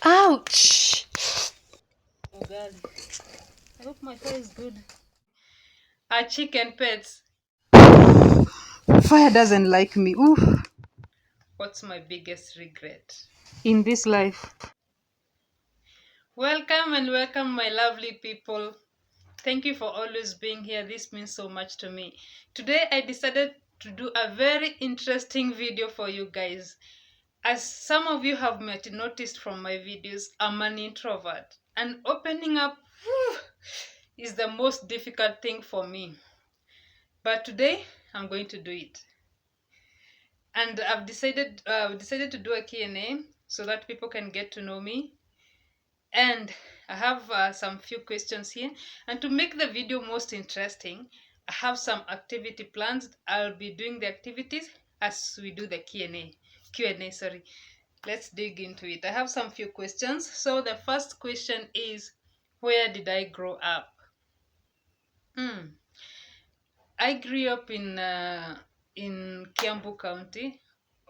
Ouch! Ugali. I hope my fire is good. Are chicken pets? Fire doesn't like me. Oof. What's my biggest regret? In this life. Welcome and welcome, my lovely people. Thank you for always being here. This means so much to me. Today, I decided to do a very interesting video for you guys. As some of you have noticed from my videos, I'm an introvert, and opening up is the most difficult thing for me. But today, I'm going to do it. And I've decided to do a Q&A so that people can get to know me. And I have some few questions here, and to make the video most interesting, I have some activity plans. I'll be doing the activities as we do the Q&A, sorry. Let's dig into it. I have some few questions. So the first question is, where did I grow up? I grew up in Kiambu County,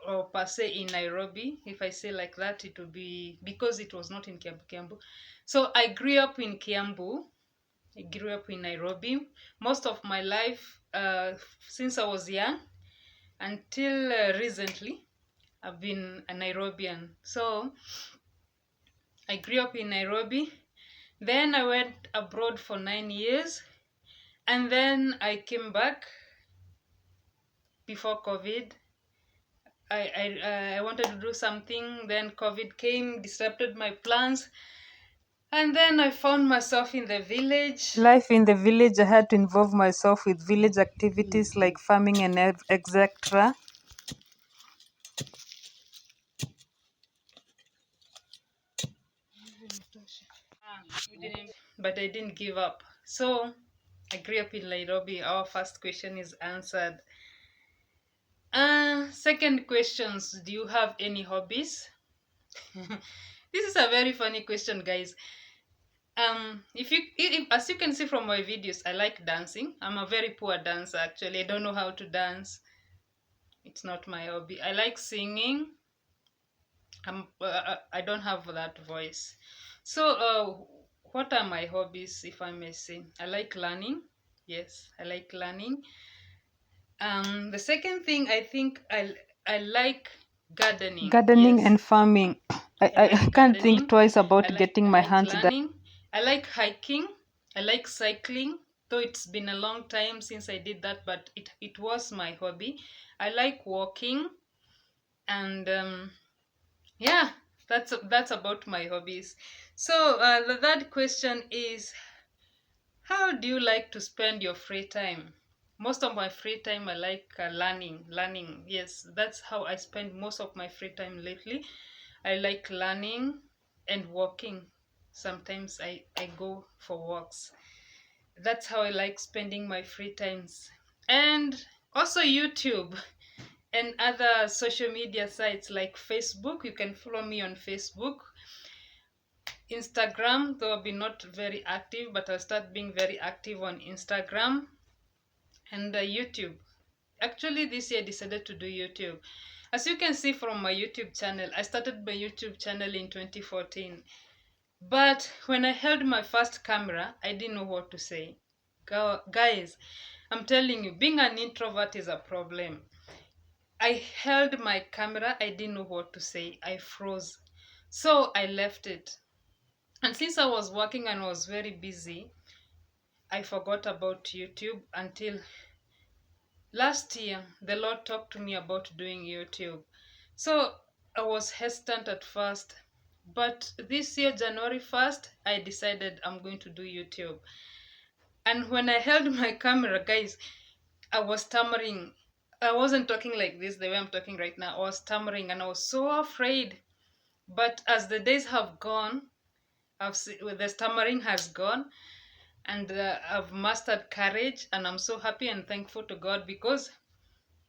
or per se in Nairobi. If I say like that, it will be because it was not in Kiambu. So I grew up in Kiambu. I grew up in Nairobi most of my life, since I was young until recently. I've been a Nairobian. So I grew up in Nairobi. Then I went abroad for 9 years, and then I came back before COVID. I wanted to do something, then COVID came, disrupted my plans, and then I found myself in the village. Life in the village, I had to involve myself with village activities like farming and etc. But I didn't give up. So I grew up in Nairobi. Our first question is answered. Second questions, do you have any hobbies? This is a very funny question, guys. If as you can see from my videos, I like dancing. I'm a very poor dancer, actually. I don't know how to dance. It's not my hobby. I like singing. I don't have that voice. So what are my hobbies, if I may say? I like learning. Yes, I like learning. The second thing, I think I like gardening. Gardening Yes, and farming. I I like can't think gardening. twice I about like getting I my like hands dirty. learning. I like hiking. I like cycling. Though it's been a long time since I did that, but it was my hobby. I like walking, and yeah, that's about my hobbies. So the third question is, how do you like to spend your free time? Most of my free time, I like learning. Yes, that's how I spend most of my free time lately. I like learning and walking. Sometimes I go for walks. That's how I like spending my free times. And also YouTube and other social media sites like Facebook. You can follow me on Facebook. Instagram, though I'll be not very active, but I'll start being very active on Instagram, and YouTube. Actually, this year I decided to do YouTube. As you can see from my YouTube channel, I started my YouTube channel in 2014. But when I held my first camera, I didn't know what to say. Guys, I'm telling you, being an introvert is a problem. I held my camera, I didn't know what to say. I froze. So I left it. And since I was working and was very busy, I forgot about YouTube until last year. The Lord talked to me about doing YouTube. So I was hesitant at first, but this year, January 1st, I decided I'm going to do YouTube. And when I held my camera, guys, I was stammering. I wasn't talking like this the way I'm talking right now. I was stammering and I was so afraid. But as the days have gone, the stammering has gone, and I've mastered courage, and I'm so happy and thankful to God because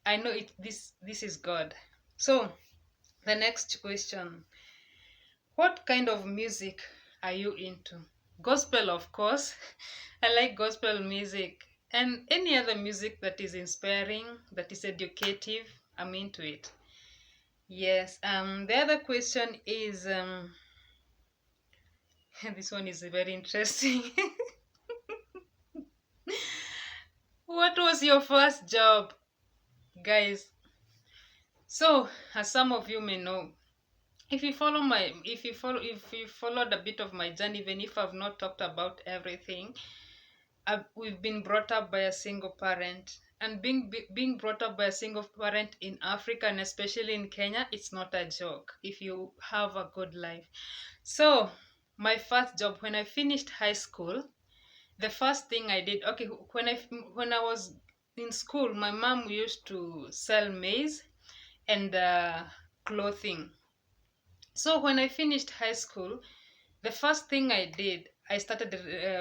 I know this is God. So the next question, what kind of music are you into? Gospel, of course. I like gospel music, and any other music that is inspiring, that is educative, I'm into it. Yes. The other question is, This one is very interesting. What was your first job, guys? So, as some of you may know, if you followed a bit of my journey, even if I've not talked about everything, we've been brought up by a single parent, and being brought up by a single parent in Africa, and especially in Kenya, it's not a joke if you have a good life. So my first job, when I finished high school, the first thing I did, okay, when I was in school, my mom used to sell maize and clothing. So when I finished high school, the first thing I did, I started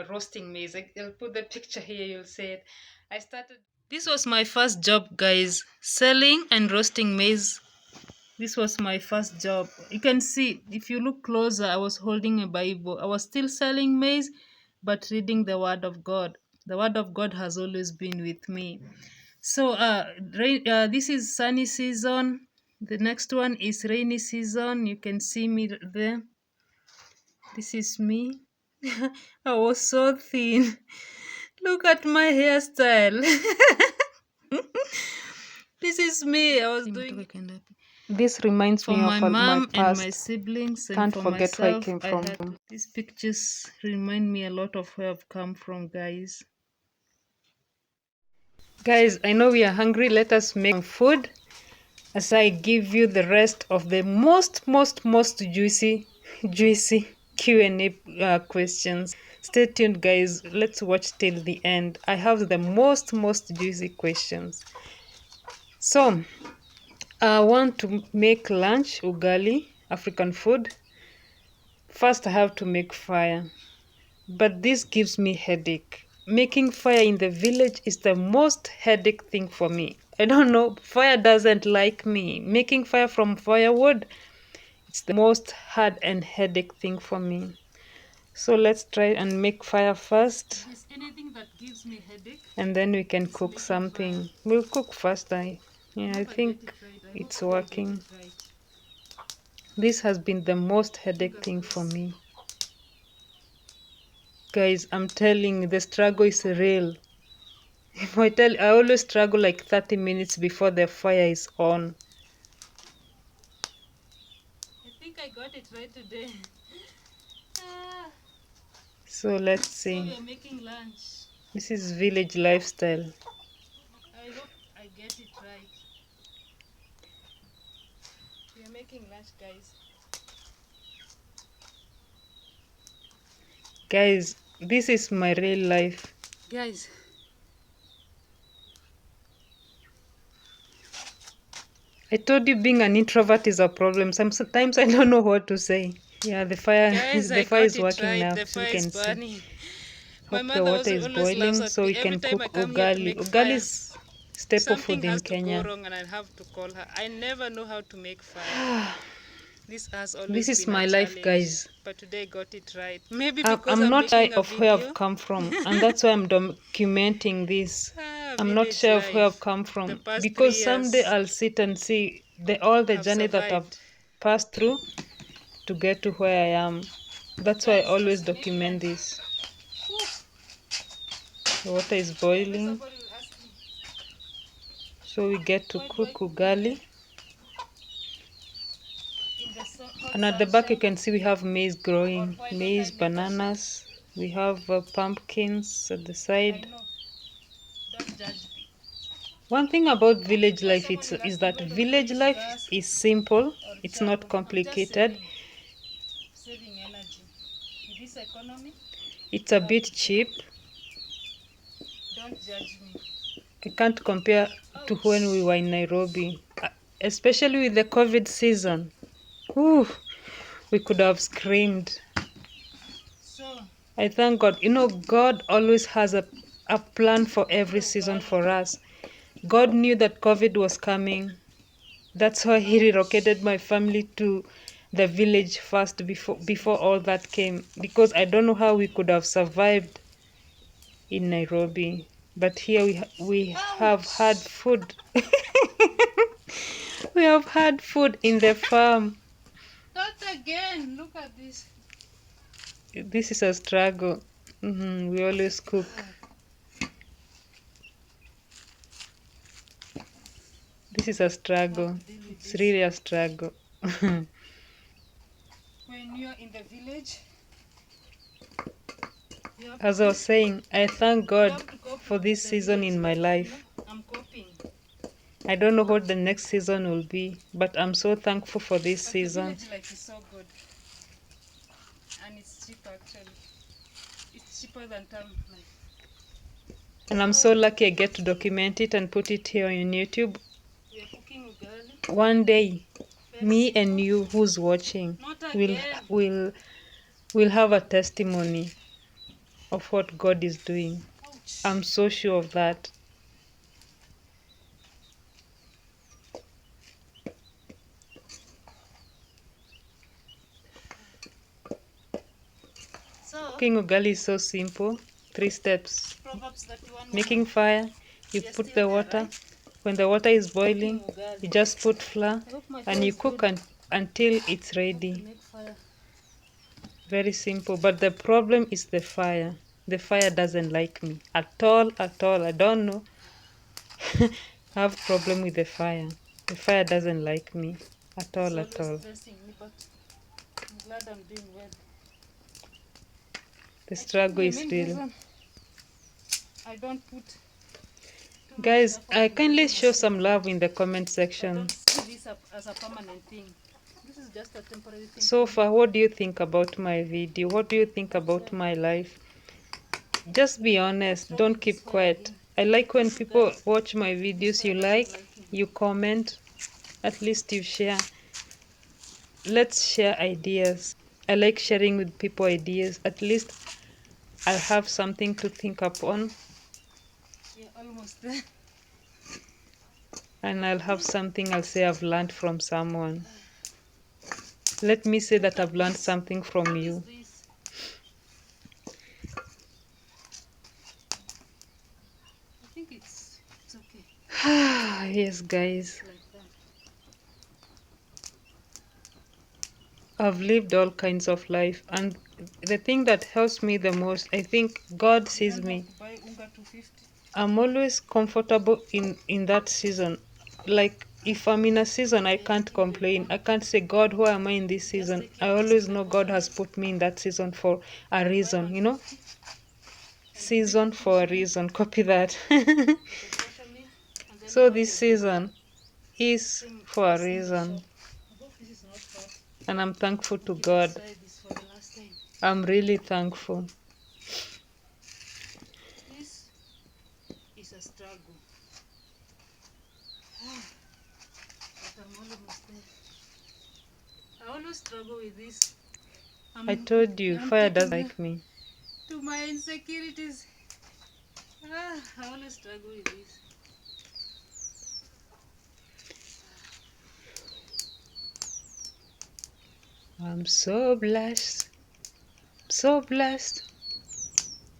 roasting maize. I'll put the picture here, you'll see it. I started. This was my first job, guys, selling and roasting maize. This was my first job. You can see, if you look closer, I was holding a Bible. I was still selling maize, but reading the Word of God. The Word of God has always been with me. So, this is sunny season. The next one is rainy season. You can see me there. This is me. I was so thin. Look at my hairstyle. This is me. I was doing. This reminds For me my of all my mom and my past. siblings, and Can't for forget where I myself, came I from. had these pictures remind me a lot of where I've come from, guys. Guys, I know we are hungry. Let us make some food as I give you the rest of the most juicy Q&A questions. Stay tuned, guys. Let's watch till the end. I have the most juicy questions. So, I want to make lunch, ugali, African food. First, I have to make fire. But this gives me headache. Making fire in the village is the most headache thing for me. I don't know, fire doesn't like me. Making fire from firewood, it's the most hard and headache thing for me. So let's try and make fire first. Anything that gives me headache, and then we can cook something. Fire. We'll cook first. I think it's working. This has been the most headache thing for me. Guys, I'm telling you, the struggle is real. If I always struggle like 30 minutes before the fire is on. I think I got it right today. So let's see. So we are making lunch. This is village lifestyle. I hope I get it right. We are making lunch, guys. Guys, this is my real life. Guys. I told you being an introvert is a problem. Sometimes I don't know what to say. Yeah, the fire, guys, the fire is working right. Now, the so you can see. Hope the water is boiling so we can cook ugali. Ugali is staple food in Kenya. Something has to go wrong and I have to call her. I never know how to make fire. This is my life, guys. But today I got it right. Maybe because I'm not sure of where I've come from, and that's why I'm documenting this. I'm not sure of where I've come from because someday I'll sit and see all the journey that I've passed through to get to where I am. That's why I always document this. The water is boiling, so we get to cook ugali. And at the back you can see we have maize growing, maize, bananas, we have pumpkins at the side. One thing about village life is that village life is simple, it's not complicated. It's a bit cheap. Don't judge me. I can't compare to when we were in Nairobi, especially with the COVID season. Ooh, we could have screamed. I thank God. You know, God always has a plan for every season for us. God knew that COVID was coming. That's why He relocated my family to the village first before all that came. Because I don't know how we could have survived in Nairobi. But here we have had food. We have had food in the farm. Not again. Look at this. This is a struggle. We always cook. This is a struggle. It's really a struggle. When you're in the village, As I was saying, I thank God for this season in my life. I'm coping. I don't know what the next season will be, but I'm so thankful for this But season. the village life is so good. And it's cheaper actually. It's cheaper than town life. And I'm so lucky I get to document it and put it here on YouTube. We are cooking ugali. One day, me and you who's watching will will will have a testimony of what God is doing. Ouch. I'm so sure of that. So, Cooking ugali is so simple. 3 steps. Proverbs 31. Making fire, you put the water. When the water is boiling, you just put flour and you cook until it's ready. Very simple. But the problem is the fire. The fire doesn't like me at all, at all. I don't know. I have problem with the fire. The fire doesn't like me at all, at all. Stressing me, but I'm glad I'm doing well. The struggle is main real. reason I don't put too Guys, much effort I in kindly cooking show myself. some love in the comment I section. don't see this as a permanent thing. This is just a temporary thing. So far, what do you think about my video? What do you think about my life? Just be honest. Don't keep quiet. I like when people watch my videos. You like, you comment, at least you share. Let's share ideas. I like sharing with people ideas. At least I'll have something to think upon. Yeah, almost there. And I'll have something I'll say I've learned from someone. Let me say that I've learned something from you. This. I think it's okay. Yes, guys. Like that. I've lived all kinds of life, and the thing that helps me the most, I think God sees me. Buy unga 250. I'm always comfortable in that season. Like if I'm in a season, I can't complain. I can't say, God, why am I in this season? I always know God has put me in that season for a reason, you know? Season for a reason. Copy that. So this season is for a reason. And I'm thankful to God. I'm really thankful. This is a struggle. But I'm almost there. I always struggle with this. I told you, fire doesn't like me. To my insecurities. I always struggle with this. I'm so blessed. So blessed.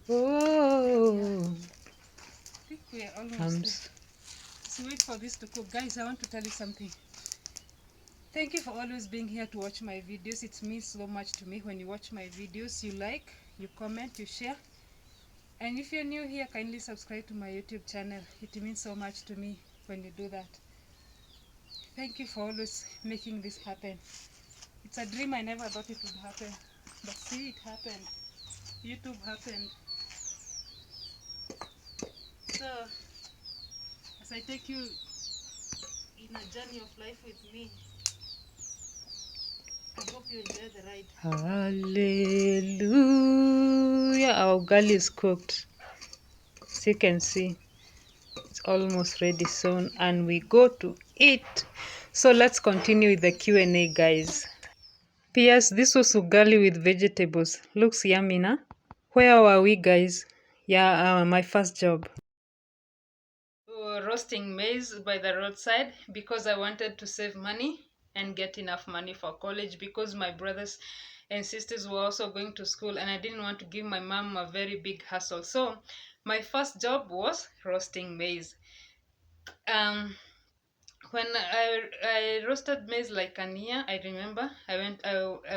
Oh. I think we are almost there. So wait for this to cook. Guys, I want to tell you something. Thank you for always being here to watch my videos. It means so much to me when you watch my videos. You like, you comment, you share. And if you're new here, kindly subscribe to my YouTube channel. It means so much to me when you do that. Thank you for always making this happen. It's a dream I never thought it would happen. But see, it happened. YouTube happened. So, as I take you in a journey of life with me, I hope you enjoy the ride. Hallelujah. Our ugali is cooked. As you can see, it's almost ready soon and we go to eat. So let's continue with the Q&A, guys. P.S. This was ugali with vegetables. Looks yummy, nah? Where were we, guys? Yeah, my first job. Roasting maize by the roadside because I wanted to save money and get enough money for college because my brothers and sisters were also going to school and I didn't want to give my mom a very big hassle. So my first job was roasting maize. Um, when I roasted maize like an year, I remember I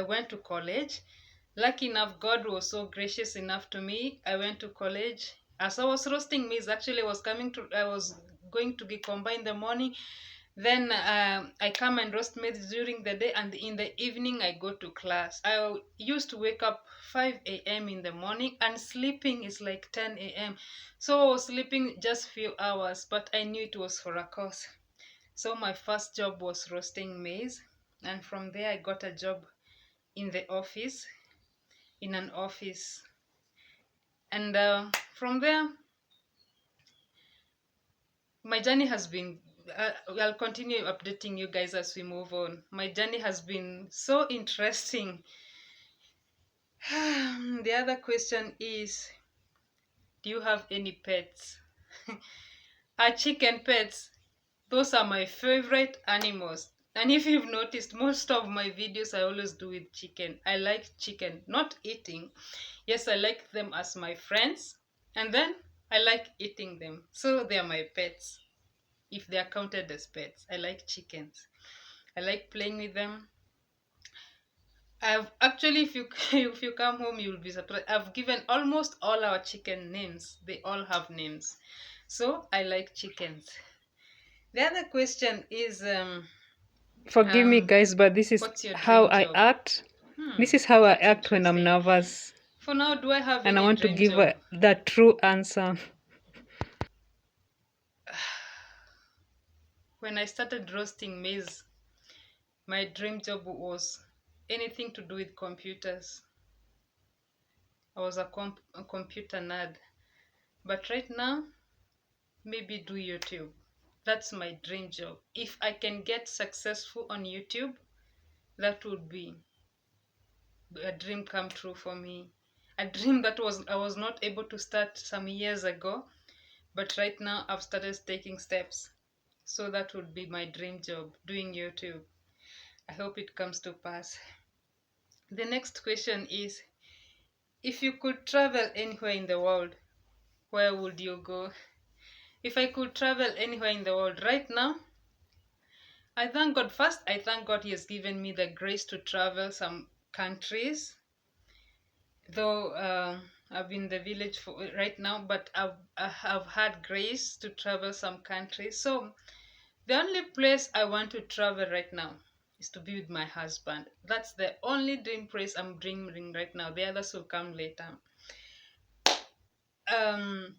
went to college. Lucky enough, God was so gracious enough to me. I went to college. As I was roasting maize, actually, I was going to Gikomba in the morning. Then I come and roast maize during the day, and in the evening I go to class. I used to wake up 5 a.m. in the morning, and sleeping is like 10 a.m. So I was sleeping just few hours, but I knew it was for a cause. So my first job was roasting maize, and from there I got a job in the office, in an office, and from there my journey has been. I'll continue updating you guys as we move on. My journey has been so interesting. The other question is, do you have any pets? Are chicken pets? Those are my favorite animals. And if you've noticed, most of my videos I always do with chicken. I like chicken, not eating. Yes, I like them as my friends. And then I like eating them. So they are my pets. If they are counted as pets, I like chickens. I like playing with them. I've actually, if you if you come home, you'll be surprised. I've given almost all our chicken names. They all have names. So I like chickens. The other question is, Forgive me, guys, but this is what's your how dream I job? act. This is how I That's act when I'm interesting. nervous, For now, do I have and I any want to dream give job? the true answer. When I started roasting maize, my dream job was anything to do with computers. I was a computer nerd. But right now, maybe do YouTube. That's my dream job. If I can get successful on YouTube, that would be a dream come true for me. A dream that I was not able to start some years ago, but right now I've started taking steps. So that would be my dream job, doing YouTube. I hope it comes to pass. The next question is, if you could travel anywhere in the world, where would you go? If I could travel anywhere in the world right now, I thank God. First, I thank God He has given me the grace to travel some countries. Though I'm in the village for right now, but I have had grace to travel some countries. So the only place I want to travel right now is to be with my husband. That's the only dream place I'm dreaming right now. The others will come later. Um,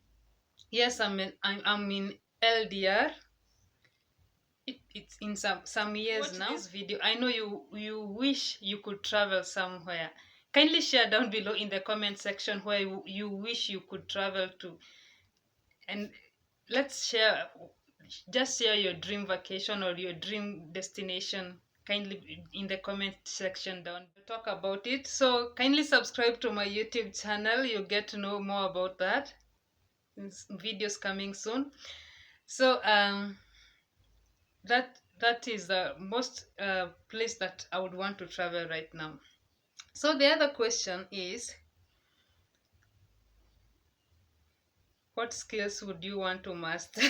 yes, I'm in LDR. It's in some years watch now. This video. I know you wish you could travel somewhere. Kindly share down below in the comment section where you wish you could travel to, and let's share. Just share your dream vacation or your dream destination. Kindly in the comment section down. We'll talk about it. So kindly subscribe to my YouTube channel. You'll get to know more about that. Videos coming soon. So that is the most place that I would want to travel right now. So the other question is, what skills would you want to master?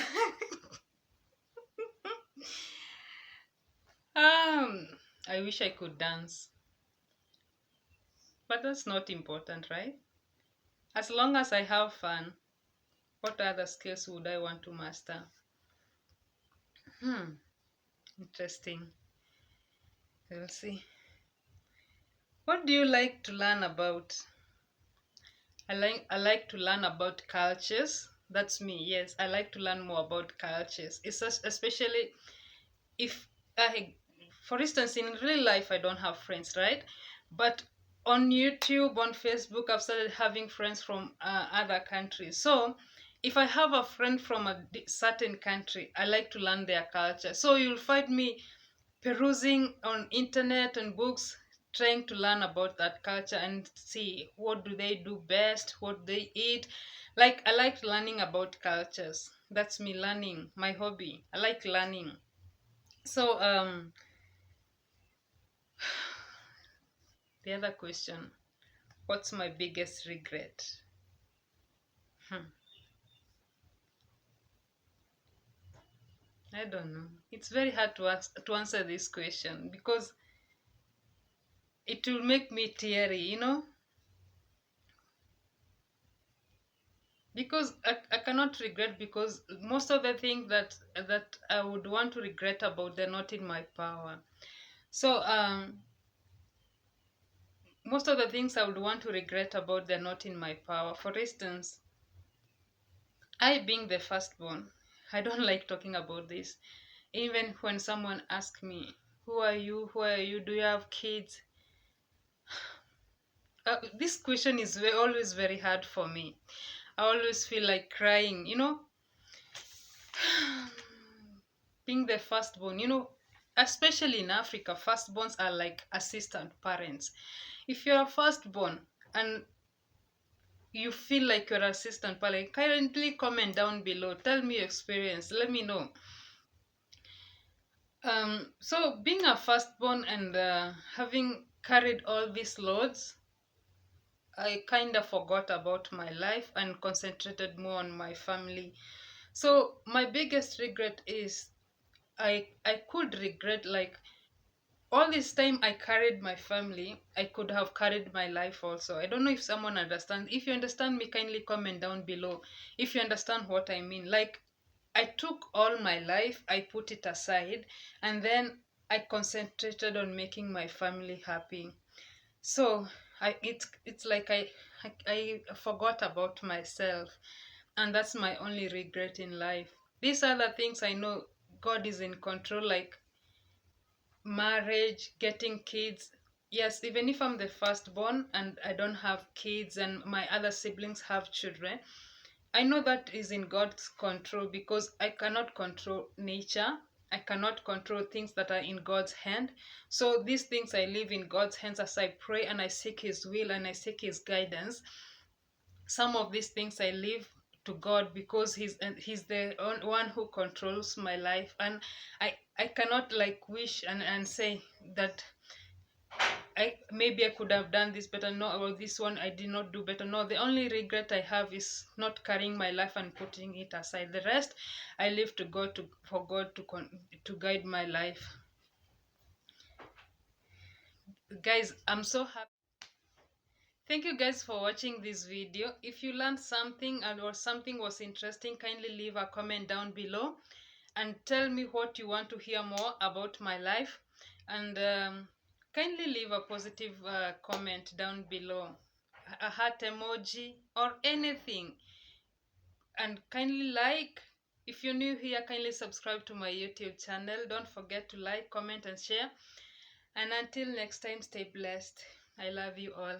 I wish I could dance, but that's not important, right? As long as I have fun, what other skills would I want to master? Interesting. We'll see. What do you like to learn about? I like to learn about cultures. That's me. Yes, I like to learn more about cultures. It's especially if I, for instance, in real life I don't have friends, right? But on YouTube, on Facebook, I've started having friends from other countries. So if I have a friend from a certain country, I like to learn their culture. So you'll find me perusing on internet and books, trying to learn about that culture and see what do they do best, what they eat. Like I like learning about cultures. That's me learning, my hobby. I like learning. So the other question, what's my biggest regret? I don't know. It's very hard to answer this question because it will make me teary, because I cannot regret, because most of the things that I would want to regret about, they're not in my power. So most of the things I would want to regret about, they're not in my power. For instance, I being the firstborn, I don't like talking about this. Even when someone asks me, "Who are you? Who are you? Do you have kids?" This question is always very hard for me. I always feel like crying, being the firstborn, especially in Africa, firstborns are like assistant parents. If you're a firstborn and you feel like you're assistant parent, kindly comment down below. Tell me your experience. Let me know. So being a firstborn and having carried all these loads, I kind of forgot about my life and concentrated more on my family. So my biggest regret is I could regret, like, all this time I carried my family, I could have carried my life also. I don't know if someone understands. If you understand me, kindly comment down below if you understand what I mean. Like, I took all my life, I put it aside, and then I concentrated on making my family happy. So it's like I forgot about myself, and that's my only regret in life. These other things I know God is in control, like marriage, getting kids. Yes, even if I'm the firstborn and I don't have kids and my other siblings have children, I know that is in God's control, because I cannot control nature. I cannot control things that are in God's hand. So these things I leave in God's hands as I pray and I seek His will and I seek His guidance. Some of these things I leave to God, because He's the one who controls my life, and I cannot like wish and say that I could have done this better. No, or this one I did not do better. No, the only regret I have is not carrying my life and putting it aside. The rest I leave to God, for God to guide my life. Guys, I'm so happy. Thank you guys for watching this video. If you learned something or something was interesting, kindly leave a comment down below and tell me what you want to hear more about my life. And kindly leave a positive comment down below, a heart emoji or anything. And kindly like. If you're new here, kindly subscribe to my YouTube channel. Don't forget to like, comment, and share. And until next time, stay blessed. I love you all.